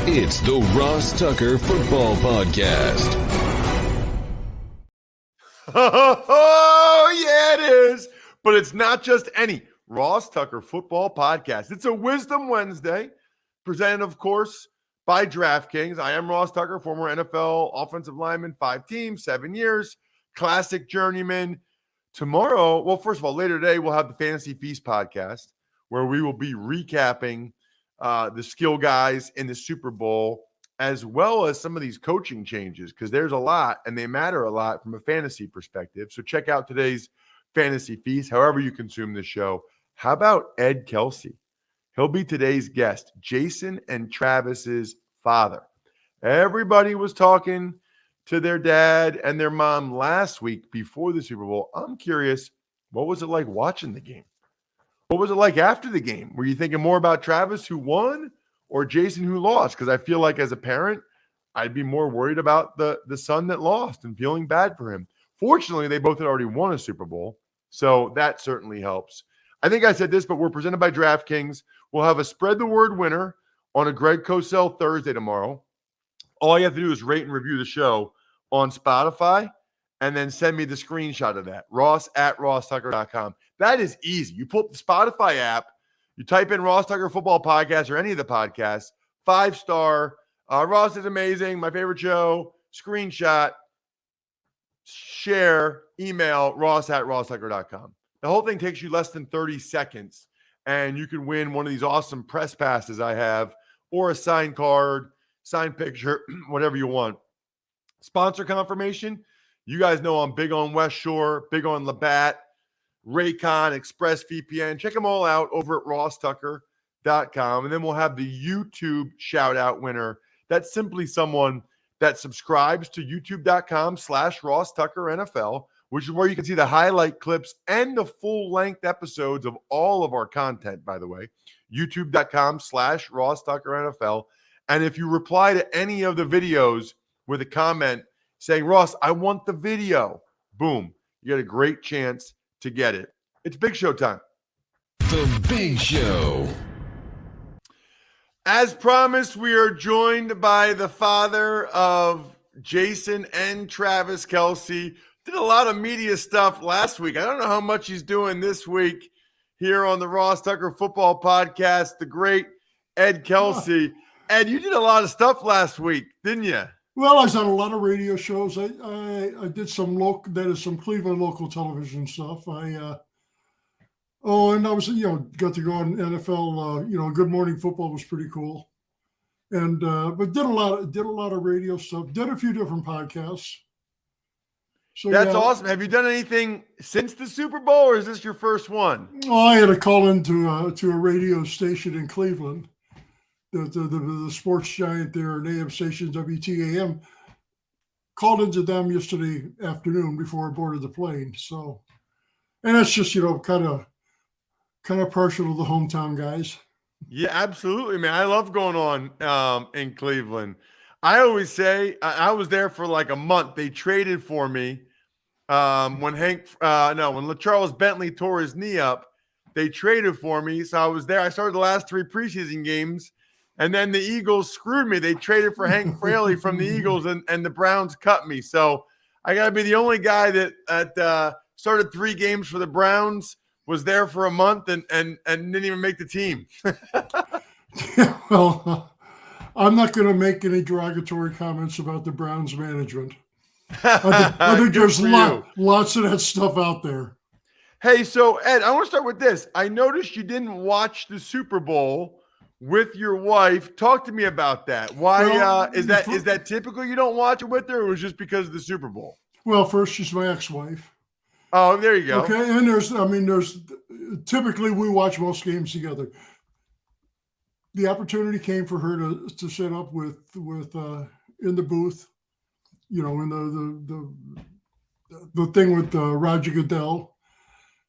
It's the Ross Tucker Football Podcast. Oh, yeah, it is. But it's not just any Ross Tucker Football Podcast. It's a Wisdom Wednesday, presented, of course, by DraftKings. I am Ross Tucker, former NFL offensive lineman, 5 teams, 7 years, classic journeyman. Tomorrow, well, first of all, later today, we'll have the Fantasy Feast podcast, where we will be recapping the skill guys in the Super Bowl, as well as some of these coaching changes, because there's a lot and they matter a lot from a fantasy perspective. So check out today's Fantasy Feast, however you consume the show. How about Ed Kelce? He'll be today's guest, Jason and Travis's father. Everybody was talking to their dad and their mom last week before the Super Bowl. I'm curious, what was it like watching the game? What was it like after the game? Were you thinking more about Travis, who won, or Jason, who lost? Because I feel like as a parent, I'd be more worried about the son that lost and feeling bad for him. Fortunately, they both had already won a Super Bowl, so that certainly helps. I think I said this, but we're presented by DraftKings. We'll have a Spread the Word winner on a Greg Cosell Thursday tomorrow. All you have to do is rate and review the show on Spotify and then send me the screenshot of that, ross@rosstucker.com. That is easy. You pull up the Spotify app, you type in Ross Tucker Football Podcast or any of the podcasts, 5-star, Ross is amazing, my favorite show, screenshot, share, email, ross@rosstucker.com. The whole thing takes you less than 30 seconds, and you can win one of these awesome press passes I have, or a signed card, signed picture, whatever you want. Sponsor confirmation. You guys know I'm big on West Shore, big on Labatt, Raycon, ExpressVPN. Check them all out over at rosstucker.com. And then we'll have the YouTube shout-out winner. That's simply someone that subscribes to youtube.com/RossTuckerNFL, which is where you can see the highlight clips and the full-length episodes of all of our content, by the way. youtube.com/RossTuckerNFL. And if you reply to any of the videos with a comment saying, Ross, I want the video, boom, you get a great chance to get it. It's Big Show time. The Big Show. As promised, we are joined by the father of Jason and Travis Kelce. Did a lot of media stuff last week. I don't know how much he's doing this week here on the Ross Tucker Football Podcast. The great Ed Kelce. Ed, you did a lot of stuff last week, didn't you? Well, I was on a lot of radio shows. I did some some Cleveland local television stuff. And I was, got to go on NFL. Good Morning Football was pretty cool, and but did a lot of radio stuff. Did a few different podcasts. So that's awesome. Have you done anything since the Super Bowl, or is this your first one? Oh, I had a call into to a radio station in Cleveland. The sports giant there, an AM station, WTAM, called into them yesterday afternoon before I boarded the plane. So, and that's just, kind of partial to the hometown guys. Yeah, absolutely, man. I love going on in Cleveland. I always say I was there for like a month. They traded for me when Charles Bentley tore his knee up. They traded for me, so I was there. I started the last 3 preseason games. And then the Eagles screwed me. They traded for Hank Fraley from the Eagles, and the Browns cut me. So I got to be the only guy that started 3 games for the Browns, was there for a month, and didn't even make the team. Yeah, well, I'm not going to make any derogatory comments about the Browns management. I think there's lots of that stuff out there. Hey, so Ed, I want to start with this. I noticed you didn't watch the Super Bowl with your wife. Talk to me about that. Why is that typical you don't watch it with her, or was it just because of the Super Bowl? Well, first, she's my ex-wife. Oh, there you go. Okay, and there's typically we watch most games together. The opportunity came for her to sit up with in the booth, in the thing with Roger Goodell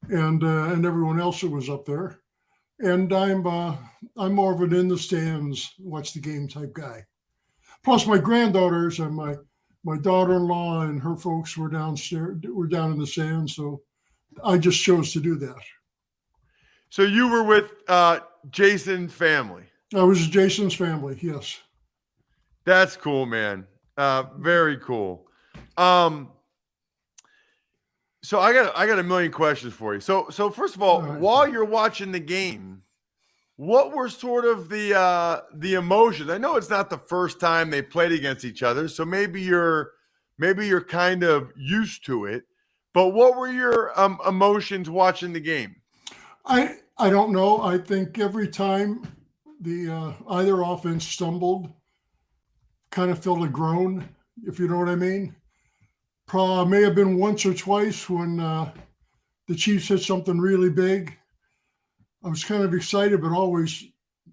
and everyone else that was up there. And I'm more of an in the stands, watch the game type guy. Plus, my granddaughters and my daughter-in-law and her folks were downstairs, were down in the stands, so I just chose to do that. So you were with Jason's family. I was Jason's family, yes. That's cool, man. Very cool. So I got a million questions for you. So first of all, All right. while you're watching the game, what were sort of the emotions? I know it's not the first time they played against each other, so maybe you're kind of used to it. But what were your emotions watching the game? I don't know. I think every time the either offense stumbled, kind of felt a groan, if you know what I mean. May have been once or twice when the Chiefs hit something really big. I was kind of excited, but always, shit.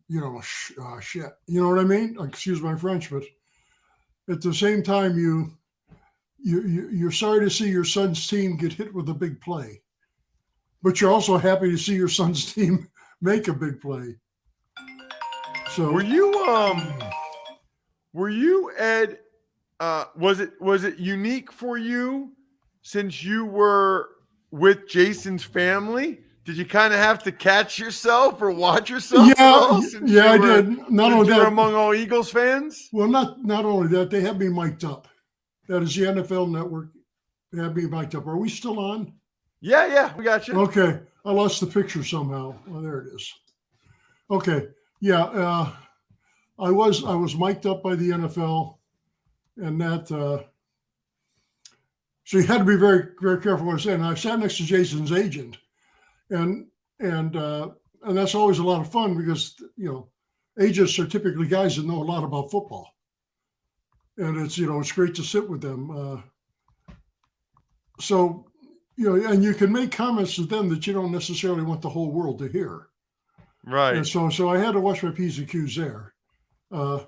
You know what I mean? Excuse my French, but at the same time, you're sorry to see your son's team get hit with a big play, but you're also happy to see your son's team make a big play. So Were you Ed? Was it unique for you since you were with Jason's family? Did you kind of have to catch yourself or watch yourself? I did. Not only you were that, among all Eagles fans. well, not only that, they had me mic'd up. That is the NFL Network. They had me mic'd up. Are we still on? Yeah, we got you. Okay, I lost the picture somehow. Oh, there it is. Okay, yeah, I was mic'd up by the NFL, and that. So you had to be very, very careful what I said. And I sat next to Jason's agent, and that's always a lot of fun because agents are typically guys that know a lot about football, and it's great to sit with them. So and you can make comments to them that you don't necessarily want the whole world to hear. Right. And so I had to watch my P's and Q's there. But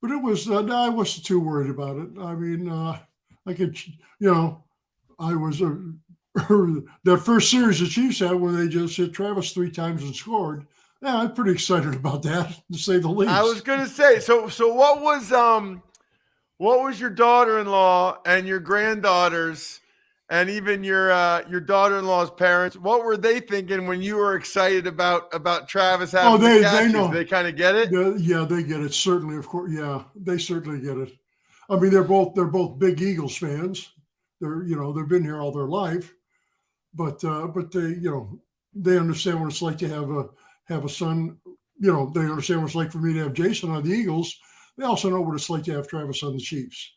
it was, I wasn't too worried about it. I mean, I could, I was, that first series the Chiefs had where they just hit Travis 3 times and scored. Yeah, I'm pretty excited about that, to say the least. I was going to say, so what was your daughter-in-law and your granddaughters and even your daughter-in-law's parents, what were they thinking when you were excited about Travis having the catches? They know. They kind of get it? Yeah, they get it. Certainly, of course. Yeah, they certainly get it. I mean, they're both big Eagles fans. They've been here all their life, but they understand what it's like to have a son. They understand what it's like for me to have Jason on the Eagles. They also know what it's like to have Travis on the Chiefs.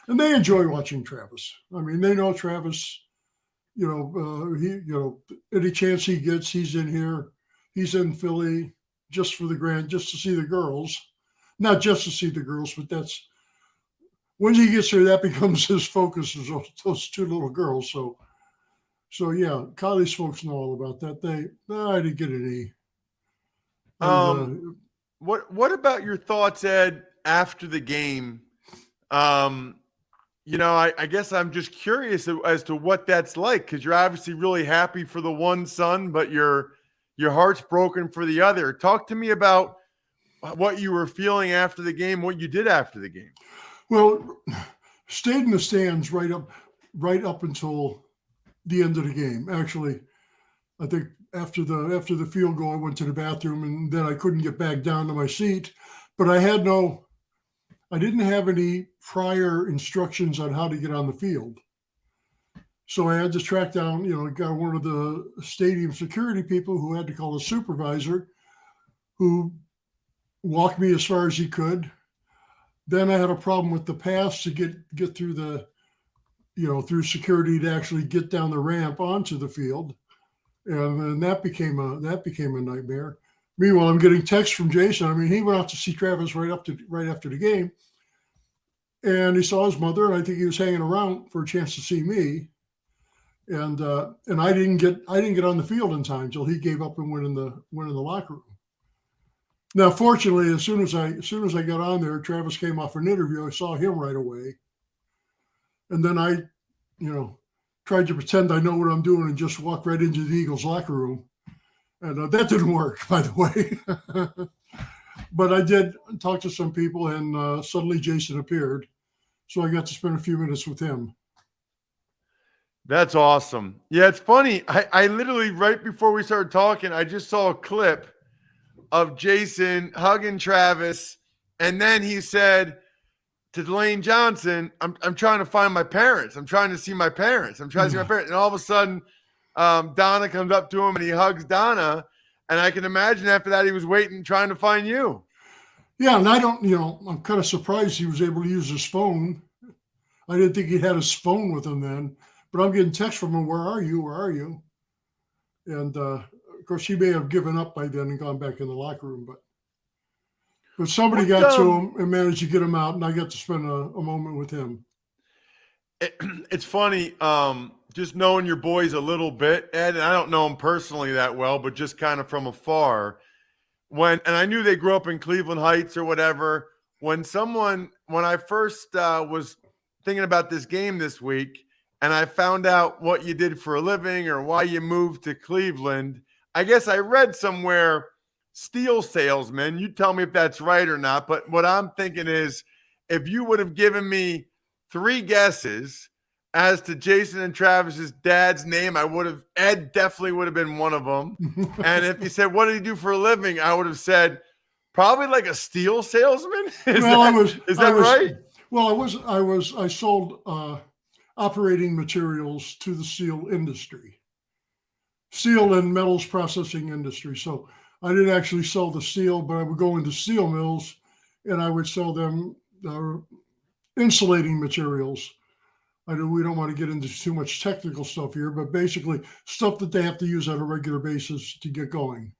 And they enjoy watching Travis. I mean, they know Travis, any chance he gets, he's in here. He's in Philly just to see the girls. Not just to see the girls, but that's, when he gets here, that becomes his focus, is those 2 little girls. So yeah, Kylie's folks know all about that. I didn't get any. What about your thoughts, Ed, after the game? I guess I'm just curious as to what that's like, because you're obviously really happy for the one son, but your heart's broken for the other. Talk to me about what you were feeling after the game, what you did after the game. Well, stayed in the stands right up until the end of the game. Actually, I think after the field goal, I went to the bathroom, and then I couldn't get back down to my seat. But I didn't have any prior instructions on how to get on the field. So I had to track down, got one of the stadium security people who had to call a supervisor, who walked me as far as he could. Then I had a problem with the pass to get through through security to actually get down the ramp onto the field. And then that became a nightmare. Meanwhile, I'm getting texts from Jason. I mean, he went out to see Travis right after the game, and he saw his mother, and I think he was hanging around for a chance to see me. And I didn't get on the field in time until he gave up and went in the locker room. Now, fortunately, as soon as I got on there, Travis came off an interview. I saw him right away, and then I, tried to pretend I know what I'm doing and just walk right into the Eagles locker room. And that didn't work, by the way. But I did talk to some people, and suddenly Jason appeared. So I got to spend a few minutes with him. That's awesome. Yeah, it's funny. I literally, right before we started talking, I just saw a clip of Jason hugging Travis And then he said to Dwayne Johnson, I'm trying to find my parents. I'm trying to see my parents. I'm trying to see my parents. And all of a sudden, Donna comes up to him and he hugs Donna. And I can imagine after that, he was waiting, trying to find you. Yeah, and I'm kind of surprised he was able to use his phone. I didn't think he had his phone with him then, but I'm getting texts from him, where are you? Where are you? And of course, he may have given up by then and gone back in the locker room, but somebody got to him and managed to get him out, and I got to spend a moment with him. It's funny, just knowing your boys a little bit, Ed, and I don't know them personally that well, but just kind of from afar. And I knew they grew up in Cleveland Heights or whatever. When I first was thinking about this game this week, and I found out what you did for a living or why you moved to Cleveland, I guess I read somewhere steel salesman. You tell me if that's right or not. But what I'm thinking is, if you would have given me 3 guesses as to Jason and Travis's dad's name, Ed definitely would have been one of them. And if you said, what did he do for a living? I would have said probably like a steel salesman. Is that right? Well, I sold operating materials to the steel industry, steel and metals processing industry. So I didn't actually sell the steel, but I would go into steel mills and I would sell them insulating materials. I know we don't want to get into too much technical stuff here, but basically stuff that they have to use on a regular basis to get going.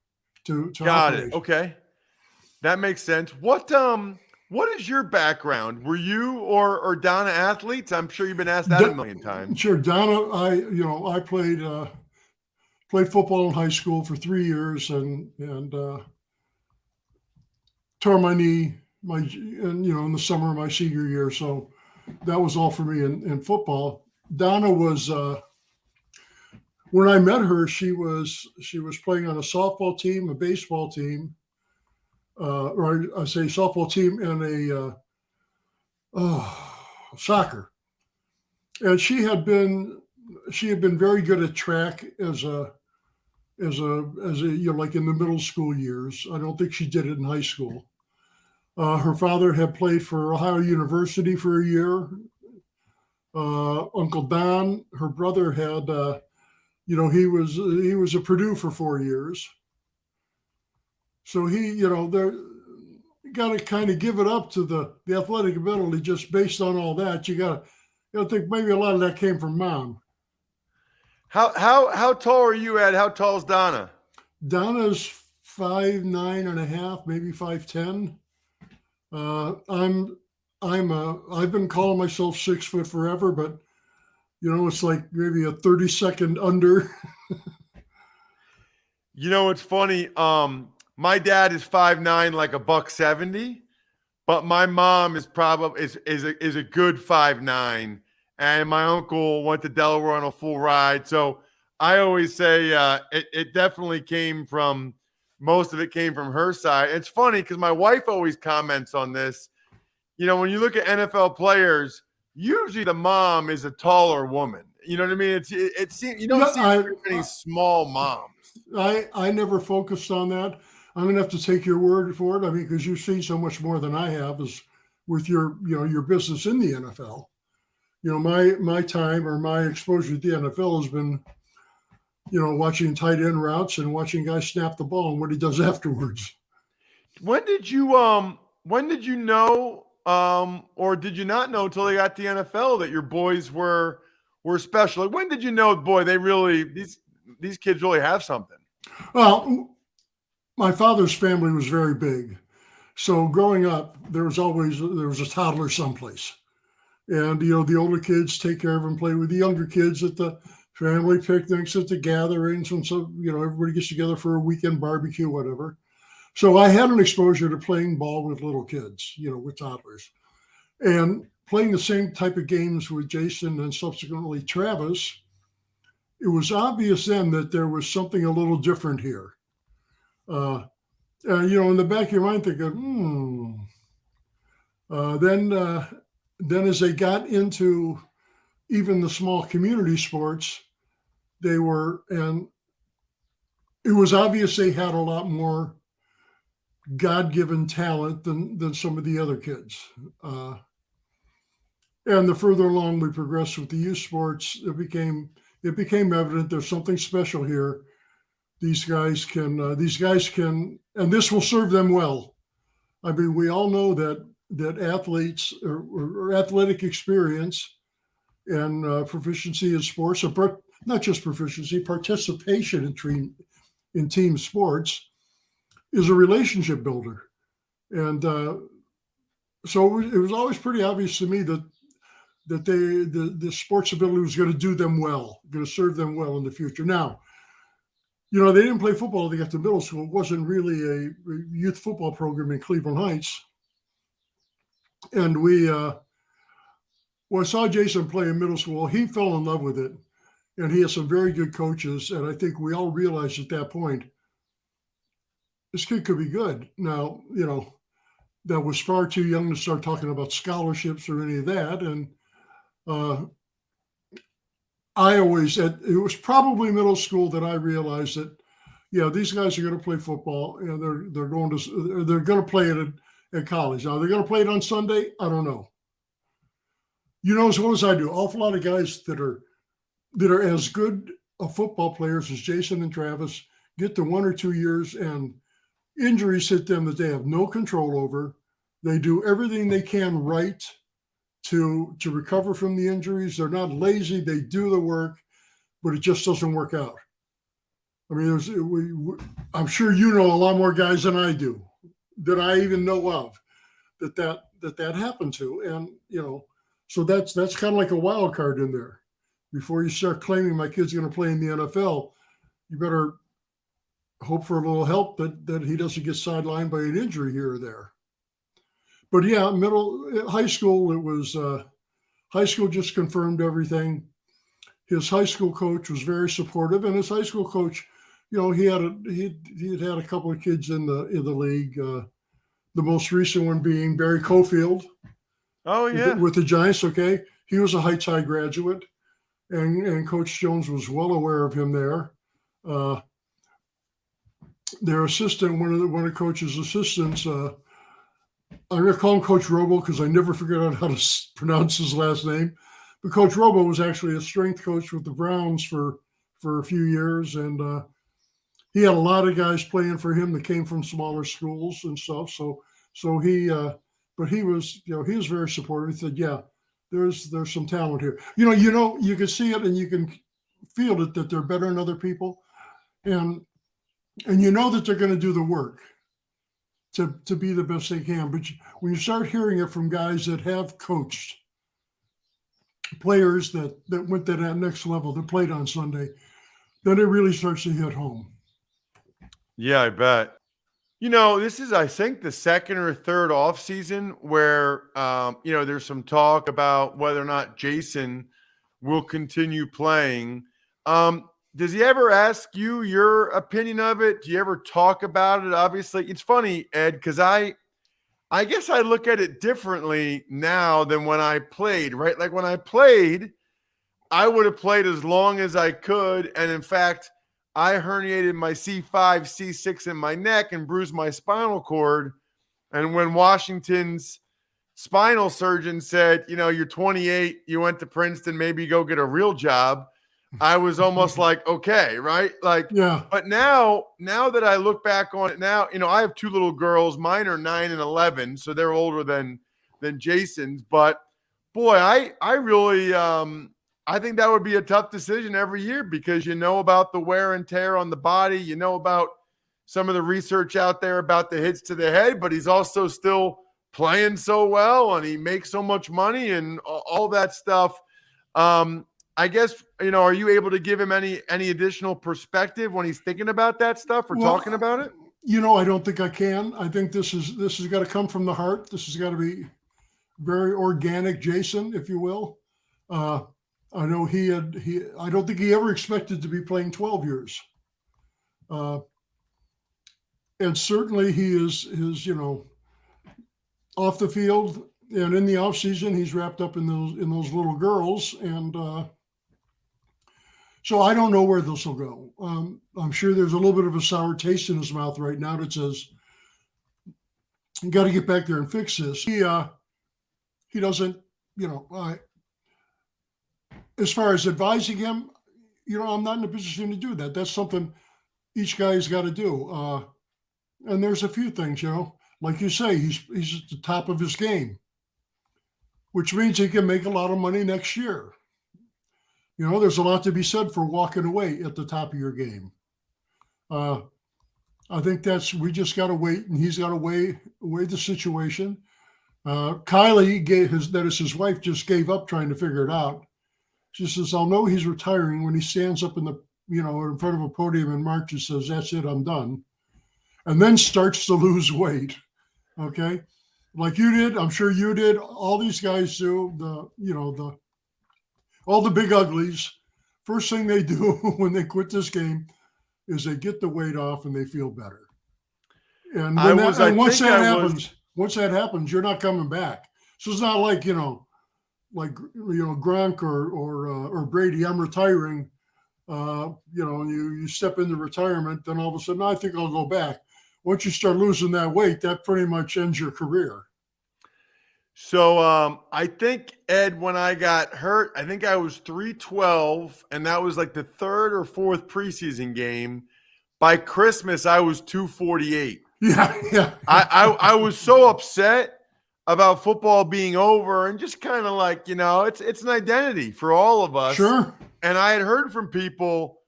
To Got operate. It. Okay, that makes sense. What is your background? Were you or Donna athletes? I'm sure you've been asked that a million times. Sure, Donna. I played football in high school for 3 years and tore my knee in the summer of my senior year. So that was all for me in football. Donna was when I met her, she was playing on a softball team, a baseball team, or I say softball team, and a soccer. And she had been very good at track as a like in the middle school years. I don't think she did it in high school. Her father had played for Ohio University for a year. Uncle Don, her brother, had he was at Purdue for 4 years. So he got to kind of give it up to the athletic ability just based on all that. You got to think maybe a lot of that came from mom. How tall are you, Ed? How tall is Donna? Donna's 5'9.5", maybe 5'10". I've been calling myself 6 foot forever, but it's like maybe a 30-second under. It's funny. My dad is 5'9", like a $170, but my mom is probably is a good 5'9", and my uncle went to Delaware on a full ride. So I always say it definitely came from, most of it came from her side. It's funny because my wife always comments on this. When you look at NFL players, usually the mom is a taller woman. You know what I mean? It seems you don't see very many small moms. I never focused on that. I'm gonna have to take your word for it. I mean, because you've seen so much more than I have is with your business in the NFL. My time or my exposure to the NFL has been, watching tight end routes and watching guys snap the ball and what he does afterwards. When did you know, or did you not know until they got to the NFL that your boys were special? Like, when did you know, boy, these kids really have something? Well, my father's family was very big. So growing up, there was a toddler someplace. And, the older kids take care of and play with the younger kids at the family picnics, at the gatherings. And so, everybody gets together for a weekend barbecue, whatever. So I had an exposure to playing ball with little kids, with toddlers. And playing the same type of games with Jason and subsequently Travis, it was obvious then that there was something a little different here. In the back of your mind thinking, then as they got into even the small community sports, and it was obvious they had a lot more God-given talent than some of the other kids. And the further along we progressed with the youth sports, it became evident there's something special here. These guys can, and this will serve them well. I mean, we all know that athletes or athletic experience and proficiency in sports, or not just proficiency, participation in team sports is a relationship builder. And so it was always pretty obvious to me that the sports ability was going to do them well, going to serve them well in the future. Now, they didn't play football when they got to middle school. It wasn't really a youth football program in Cleveland Heights. And I saw Jason play in middle school. He fell in love with it. And he has some very good coaches. And I think we all realized at that point, this kid could be good. Now, that was far too young to start talking about scholarships or any of that. And it was probably middle school that I realized that, these guys are going to play football, and they're going to play it at college. Now, they're going to play it on Sunday. I don't know. As well as I do, awful lot of guys that are as good of football players as Jason and Travis get to 1 or 2 years, and injuries hit them that they have no control over. They do everything they can right to recover from the injuries. They're not lazy. They do the work, but it just doesn't work out. I mean, I'm sure you know a lot more guys than I do, that I even know of, that happened to. And, so that's kind of like a wild card in there. Before you start claiming my kid's going to play in the NFL, you better hope for a little help that he doesn't get sidelined by an injury here or there. But yeah, high school, it was high school just confirmed everything. His high school coach was very supportive, and his high school coach, he had a couple of kids in the league. The most recent one being Barry Cofield. Oh yeah, with the Giants. Okay, he was a Heights High graduate, and Coach Jones was well aware of him there. Their assistant, one of Coach's assistants, I'm going to call him Coach Robo because I never figured out how to pronounce his last name. But Coach Robo was actually a strength coach with the Browns for a few years, and he had a lot of guys playing for him that came from smaller schools and stuff. So he, but he was, he was very supportive. He said, "Yeah, there's some talent here. You can see it and you can feel it that they're better than other people, and that they're going to do the work to be the best they can. But when you start hearing it from guys that have coached players that went to that next level, that played on Sunday, then it really starts to hit home." Yeah, I bet. This is, I think, the second or third off season where, there's some talk about whether or not Jason will continue playing. Does he ever ask you your opinion of it? Do you ever talk about it? Obviously, it's funny, Ed, because I guess I look at it differently now than when I played, right? Like when I played, I would have played as long as I could. And in fact, I herniated my C5, C6 in my neck and bruised my spinal cord. And when Washington's spinal surgeon said, you're 28, you went to Princeton, maybe go get a real job, I was almost like, okay, right? Like, yeah. But now that I look back on it now, I have two little girls. Mine are 9 and 11, so they're older than Jason's. But boy, I really I think that would be a tough decision every year because about the wear and tear on the body, about some of the research out there about the hits to the head, but he's also still playing so well and he makes so much money and all that stuff. I guess, are you able to give him any additional perspective when he's thinking about that stuff or talking about it? I don't think I can. I think this has got to come from the heart. This has got to be very organic, Jason, if you will. I know I don't think he ever expected to be playing 12 years. And certainly he is off the field and in the off season, he's wrapped up in those little girls. And so I don't know where this will go. I'm sure there's a little bit of a sour taste in his mouth right now that says, You got to get back there and fix this. He doesn't, as far as advising him, I'm not in a position to do that. That's something each guy's got to do. And there's a few things, like you say, he's at the top of his game, which means he can make a lot of money next year. There's a lot to be said for walking away at the top of your game. I think we just got to wait, and he's got to weigh the situation. Kylie, that is his wife, just gave up trying to figure it out. She says, I'll know he's retiring when he stands up in front of a podium in March and says, that's it, I'm done. And then starts to lose weight. Okay. Like you did, I'm sure you did. All these guys do all the big uglies. First thing they do when they quit this game is they get the weight off and they feel better. And once that happens, you're not coming back. So it's not like, Gronk or Brady, I'm retiring. You step into retirement, then all of a sudden, I think I'll go back. Once you start losing that weight, that pretty much ends your career. So I think, Ed, when I got hurt, I think I was 312, and that was like the third or fourth preseason game. By Christmas, I was 248. Yeah. I was so upset about football being over, and just kind of like, it's an identity for all of us. Sure. And I had heard from people,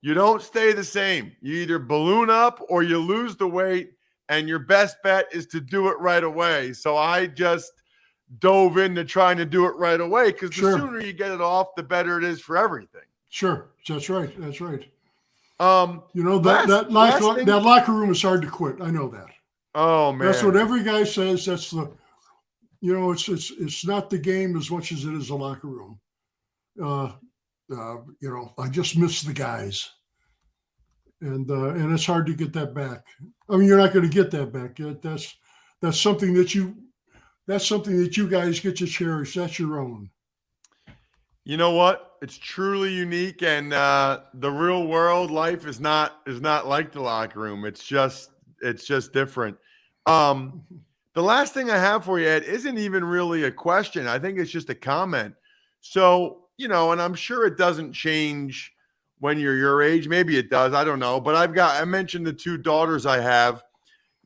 you don't stay the same. You either balloon up or you lose the weight, and your best bet is to do it right away. So I just dove into trying to do it right away, because the sooner you get it off, the better it is for everything. Sure. That's right. That locker room is hard to quit. I know that. Oh man. That's what every guy says. That's it's not the game as much as it is the locker room. I just miss the guys. And it's hard to get that back. I mean, you're not going to get that back. That's something that you guys get to cherish. That's your own. You know what? It's truly unique, and the real world life is not like the locker room. It's just different. The last thing I have for you, Ed, isn't even really a question. I think it's just a comment. So, and I'm sure it doesn't change when you're your age. Maybe it does. I don't know. But I mentioned the two daughters I have.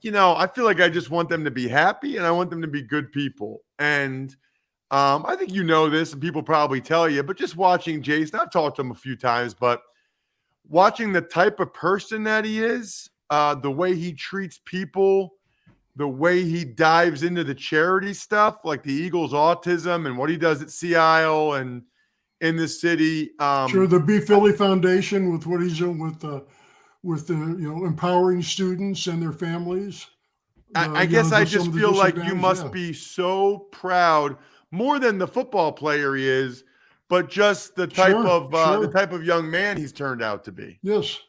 I feel like I just want them to be happy, and I want them to be good people. And I think this, and people probably tell you, but just watching Jason, I've talked to him a few times, but watching the type of person that he is, the way he treats people, the way he dives into the charity stuff, like the Eagles autism and what he does at Sea Isle and in the city. Sure, the B. Philly Foundation with what he's doing with the empowering students and their families. I guess I just feel like you must be so proud, more than the football player he is, but just the type the type of young man he's turned out to be. Yes,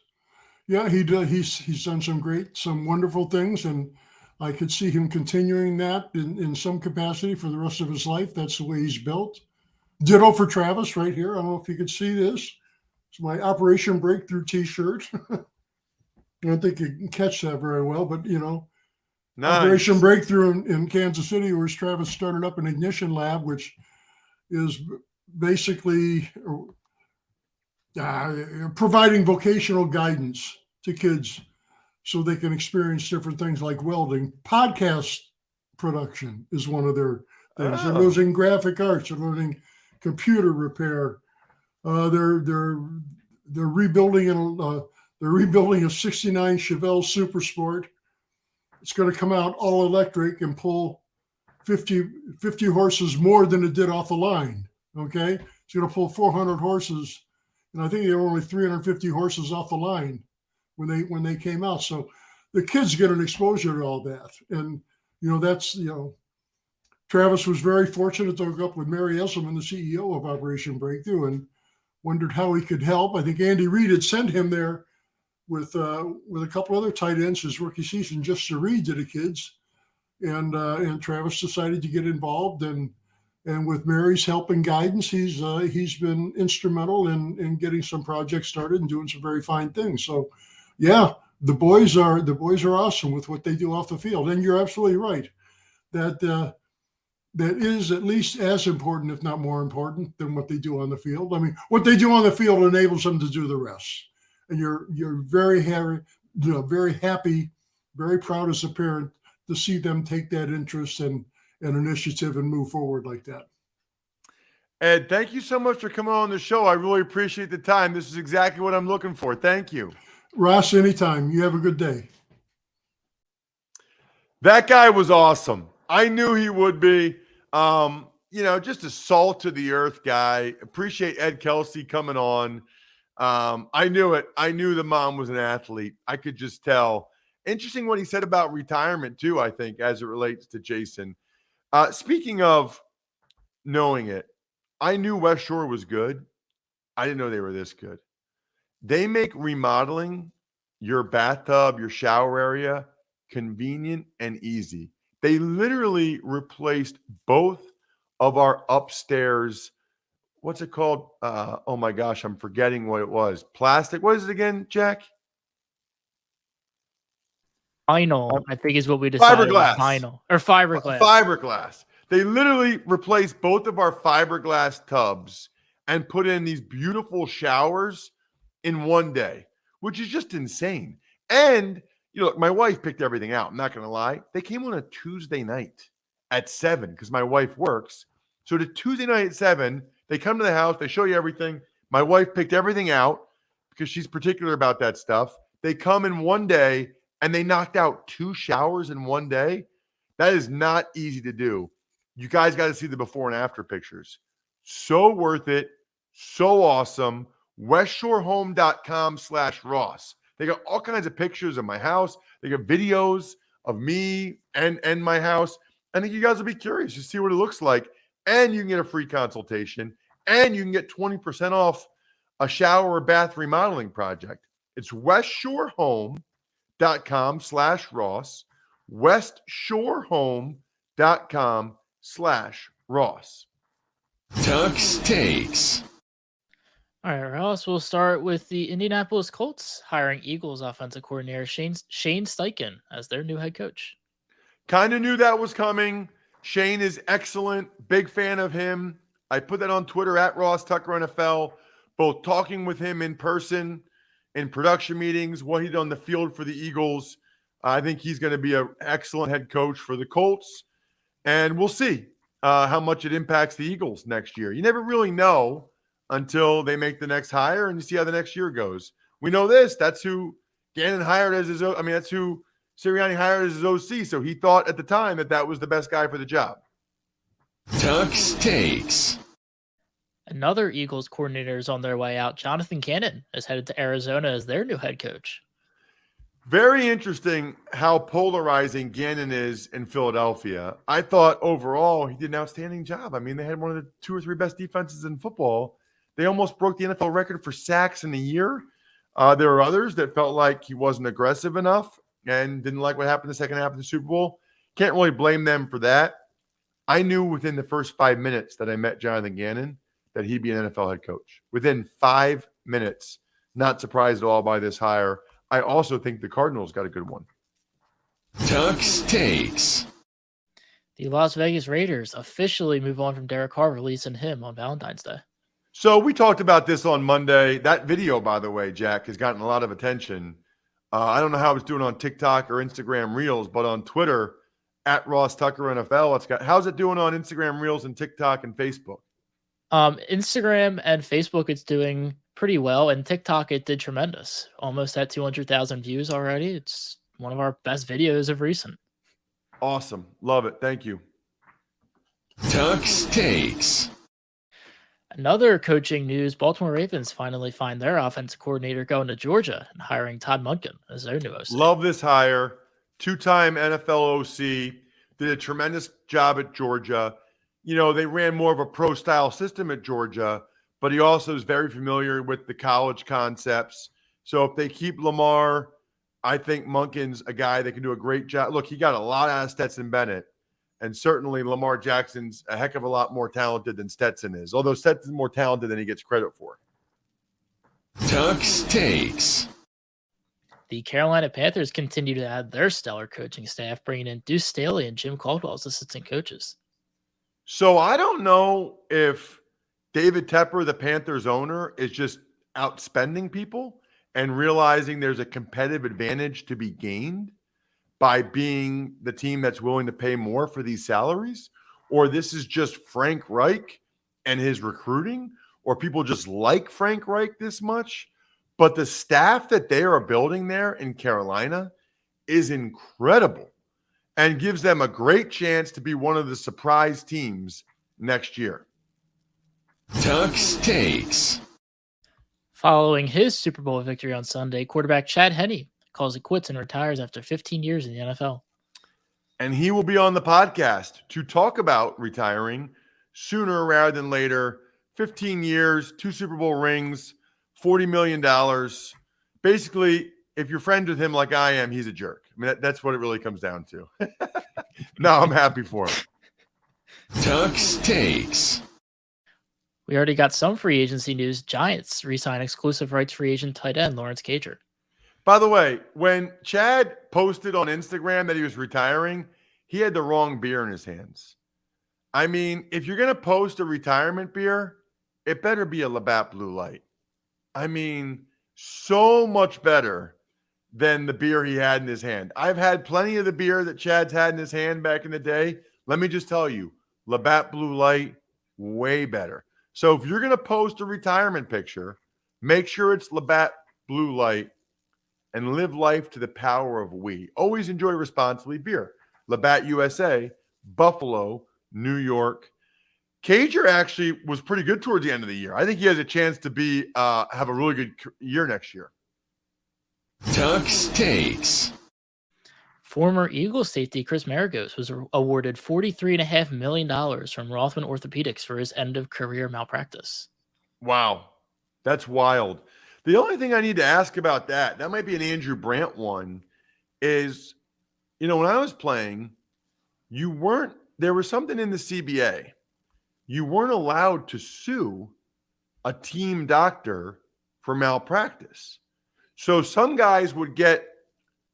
yeah, he's done some wonderful things, and I could see him continuing that in some capacity for the rest of his life. That's the way he's built. Ditto for Travis right here. I don't know if you could see this. It's my Operation Breakthrough T-shirt. I don't think you can catch that very well, but nice. Operation Breakthrough in Kansas City, where Travis started up an ignition lab, which is basically providing vocational guidance to kids so they can experience different things like welding. Podcast production is one of their things. Oh. They're learning graphic arts. They're learning computer repair. They're rebuilding a '69 Chevelle Super Sport. It's going to come out all electric and pull 50 horses more than it did off the line. Okay, it's going to pull 400 horses, and I think there were only 350 horses off the line when they came out. So the kids get an exposure to all that, and Travis was very fortunate to hook up with Mary Esselman, the CEO of Operation Breakthrough, and wondered how he could help. I think Andy Reid had sent him there with a couple other tight ends his rookie season just to read to the kids, and Travis decided to get involved, and with Mary's help and guidance, he's been instrumental in getting some projects started and doing some very fine things. So, yeah, the boys are awesome with what they do off the field. And you're absolutely right that that is at least as important, if not more important, than what they do on the field. I mean, what they do on the field enables them to do the rest. And you're very happy, very happy, very proud as a parent to see them take that interest and initiative and move forward like that. Ed, thank you so much for coming on the show. I really appreciate the time. This is exactly what I'm looking for. Thank you. Ross, anytime. You have a good day. That guy was awesome. I knew he would be. Just a salt to the earth guy. Appreciate Ed Kelce coming on. I knew it. I knew the mom was an athlete. I could just tell. Interesting what he said about retirement too, I think, as it relates to Jason. Speaking of knowing it, I knew West Shore was good. I didn't know they were this good. They make remodeling your bathtub, your shower area convenient and easy. They literally replaced both of our upstairs. What's it called? Oh my gosh, I'm forgetting what it was. Plastic. What is it again, Jack? Vinyl, I think is what we decided. Fiberglass. Vinyl or fiberglass. Fiberglass. They literally replaced both of our fiberglass tubs and put in these beautiful showers in one day, which is just insane. And look, my wife picked everything out. I'm not going to lie. They came on a Tuesday night at 7 because my wife works. So the Tuesday night at 7, they come to the house. They show you everything. My wife picked everything out because she's particular about that stuff. They come in one day and they knocked out 2 showers in one day. That is not easy to do. You guys got to see the before and after pictures. So worth it. So awesome. westshorehome.com/Ross. They got all kinds of pictures of my house. They got videos of me and my house. I think you guys will be curious to see what it looks like. And you can get a free consultation. And you can get 20% off a shower or bath remodeling project. It's westshorehome.com/Ross. westshorehome.com/Ross. Tuck's Takes. All right, Ross, we'll start with the Indianapolis Colts hiring Eagles offensive coordinator Shane Steichen as their new head coach. Kind of knew that was coming. Shane is excellent. Big fan of him. I put that on Twitter at Ross Tucker NFL, both talking with him in person, in production meetings, what he did on the field for the Eagles. I think he's going to be an excellent head coach for the Colts. And we'll see how much it impacts the Eagles next year. You never really know until they make the next hire and you see how the next year goes. We know this. That's who Gannon hired as his that's who Sirianni hired as his OC. So he thought at the time that was the best guy for the job. Tuck's Takes. Another Eagles coordinator is on their way out. Jonathan Gannon is headed to Arizona as their new head coach. Very interesting how polarizing Gannon is in Philadelphia. I thought overall he did an outstanding job. I mean, they had one of the 2 or 3 best defenses in football. They almost broke the NFL record for sacks in a year. There were others that felt like he wasn't aggressive enough and didn't like what happened in the second half of the Super Bowl. Can't really blame them for that. I knew within the first 5 minutes that I met Jonathan Gannon that he'd be an NFL head coach. Within 5 minutes. Not surprised at all by this hire. I also think the Cardinals got a good one. Tuck's Takes. The Las Vegas Raiders officially move on from Derek Carr, releasing him on Valentine's Day. So we talked about this on Monday. That video, by the way, Jack, has gotten a lot of attention. I don't know how it's doing on TikTok or Instagram Reels, but on Twitter, at Ross Tucker NFL, how's it doing on Instagram Reels and TikTok and Facebook? Instagram and Facebook, it's doing pretty well, and TikTok, it did tremendous. Almost at 200,000 views already. It's one of our best videos of recent. Awesome. Love it. Thank you. Tuck's Takes. Another coaching news, Baltimore Ravens finally find their offensive coordinator going to Georgia and hiring Todd Monken as their new OC. Love this hire. 2-time NFL OC. Did a tremendous job at Georgia. They ran more of a pro-style system at Georgia, but he also is very familiar with the college concepts. So if they keep Lamar, I think Monken's a guy that can do a great job. Look, he got a lot out of Stetson Bennett, and certainly Lamar Jackson's a heck of a lot more talented than Stetson is, although Stetson's more talented than he gets credit for. Tuck's Takes. the Carolina Panthers continue to add their stellar coaching staff, bringing in Deuce Staley and Jim Caldwell as assistant coaches. So I don't know if David Tepper, the Panthers owner, is just outspending people and realizing there's a competitive advantage to be gained by being the team that's willing to pay more for these salaries, or this is just Frank Reich and his recruiting, or people just like Frank Reich this much. But the staff that they are building there in Carolina is incredible and gives them a great chance to be one of the surprise teams next year. Tuck's Takes. Following his Super Bowl victory on Sunday, quarterback Chad Henne calls it quits and retires after 15 years in the NFL. And he will be on the podcast to talk about retiring sooner rather than later. 15 years, 2 Super Bowl rings, $40 million. Basically, if you're friends with him like I am, he's a jerk. I mean, that's what it really comes down to. No, I'm happy for him. Tuck's Takes. We already got some free agency news. Giants re-sign exclusive rights free agent tight end Lawrence Cager. By the way, when Chad posted on Instagram that he was retiring, he had the wrong beer in his hands. I mean, if you're going to post a retirement beer, it better be a Labatt Blue Light. I mean, so much better than the beer he had in his hand. I've had plenty of the beer that Chad's had in his hand back in the day. Let me just tell you, Labatt Blue Light, way better. So if you're going to post a retirement picture, make sure it's Labatt Blue Light and live life to the power of we. Always enjoy responsibly beer. Labatt USA, Buffalo, New York. Cager actually was pretty good towards the end of the year. I think he has a chance to be have a really good year next year. Tuck's Takes. Former Eagles safety Chris Maragos was awarded $43.5 million from Rothman Orthopedics for his end-of-career malpractice. Wow. That's wild. The only thing I need to ask about that might be an Andrew Brandt one, is, when I was playing, there was something in the CBA. You weren't allowed to sue a team doctor for malpractice. So some guys would get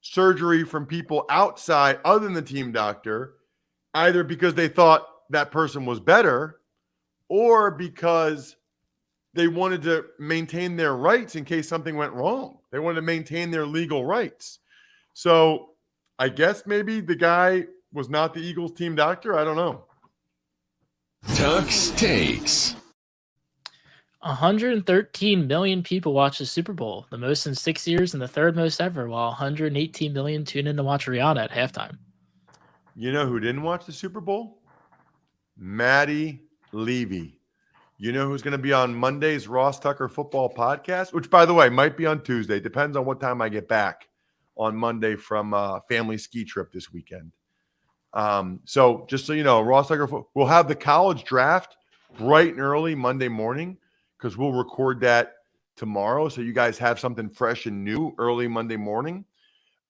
surgery from people outside other than the team doctor, either because they thought that person was better or because they wanted to maintain their rights in case something went wrong. They wanted to maintain their legal rights. So I guess maybe the guy was not the Eagles team doctor. I don't know. Tuck's Takes. 113 million people watch the Super Bowl, the most in 6 years and the third most ever, while 118 million tune in to watch Rihanna at halftime. You know who didn't watch the Super Bowl? Maddie Levy. You know who's going to be on Monday's Ross Tucker Football Podcast, which, by the way, might be on Tuesday. Depends on what time I get back on Monday from a family ski trip this weekend. So just so you know, Ross Tucker, we'll have the college draft bright and early Monday morning, because we'll record that tomorrow. So you guys have something fresh and new early Monday morning.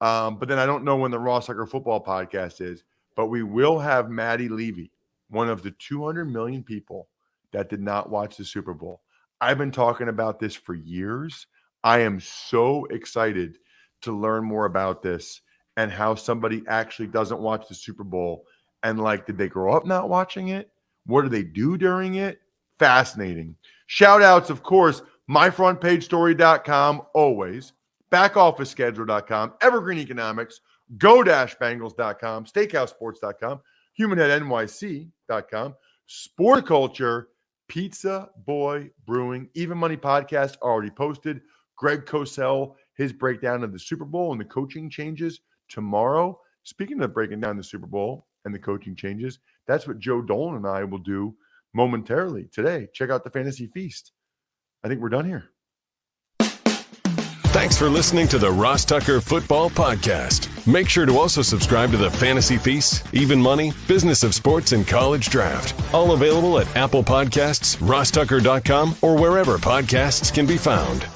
But then I don't know when the Ross Tucker Football Podcast is, but we will have Maddie Levy, one of the 200 million people that did not watch the Super Bowl. I've been talking about this for years. I am so excited to learn more about this and how somebody actually doesn't watch the Super Bowl. And did they grow up not watching it? What do they do during it? Fascinating. Shout outs, of course, myfrontpagestory.com, always, backofficeschedule.com, Evergreen Economics, go-bangles.com, steakhousesports.com, humanheadnyc.com, Sporticulture, Pizza Boy Brewing, Even Money Podcast already posted. Greg Cosell, his breakdown of the Super Bowl and the coaching changes tomorrow. Speaking of breaking down the Super Bowl and the coaching changes, that's what Joe Dolan and I will do momentarily today. Check out the Fantasy Feast. I think we're done here. Thanks for listening to the Ross Tucker Football Podcast. Make sure to also subscribe to the Fantasy Feast, Even Money, Business of Sports, and College Draft. All available at Apple Podcasts, rosstucker.com, or wherever podcasts can be found.